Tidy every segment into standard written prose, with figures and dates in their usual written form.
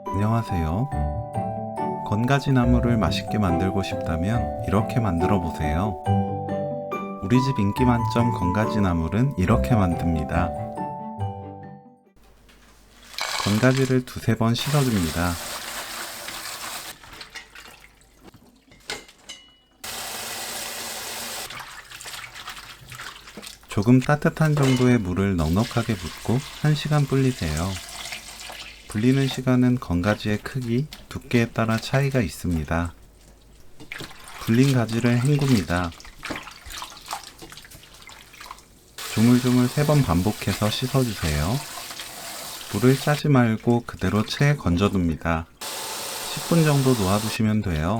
안녕하세요. 건가지 나물을 맛있게 만들고 싶다면 이렇게 만들어 보세요. 우리 집 인기 만점 건가지 나물은 이렇게 만듭니다. 건가지를 두세 번 씻어줍니다. 조금 따뜻한 정도의 물을 넉넉하게 붓고 1시간 불리세요. 불리는 시간은 건가지의 크기, 두께에 따라 차이가 있습니다. 불린 가지를 헹굽니다. 조물조물 3번 반복해서 씻어주세요. 물을 짜지 말고 그대로 체에 건져둡니다. 10분 정도 놓아두시면 돼요.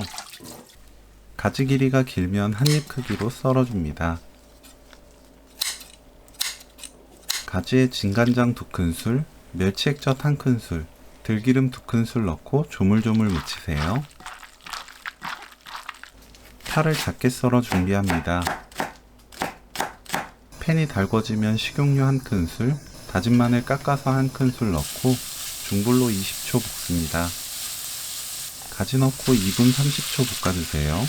가지 길이가 길면 한입 크기로 썰어줍니다. 가지에 진간장 2큰술, 멸치액젓 1큰술, 들기름 2큰술 넣고 조물조물 무치세요. 파를 작게 썰어 준비합니다. 팬이 달궈지면 식용유 1큰술, 다진 마늘 깎아서 1큰술 넣고 중불로 20초 볶습니다. 가지 넣고 2분 30초 볶아주세요.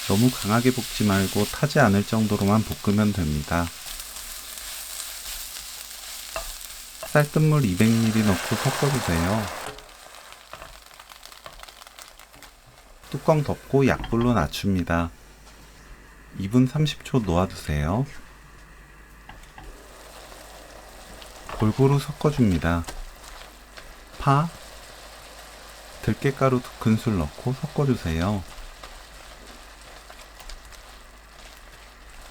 너무 강하게 볶지 말고 타지 않을 정도로만 볶으면 됩니다. 쌀뜨물 200ml 넣고 섞어주세요. 뚜껑 덮고 약불로 낮춥니다. 2분 30초 놓아두세요. 골고루 섞어줍니다. 파, 들깨가루 2큰술 넣고 섞어주세요.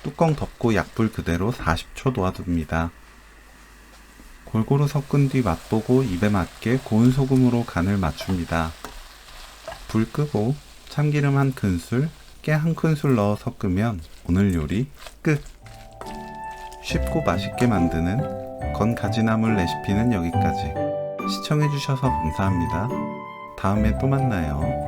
뚜껑 덮고 약불 그대로 40초 놓아둡니다. 골고루 섞은 뒤 맛보고 입에 맞게 고운 소금으로 간을 맞춥니다. 불 끄고 참기름 1큰술, 깨 1큰술 넣어 섞으면 오늘 요리 끝! 쉽고 맛있게 만드는 건가지나물 레시피는 여기까지. 시청해주셔서 감사합니다. 다음에 또 만나요.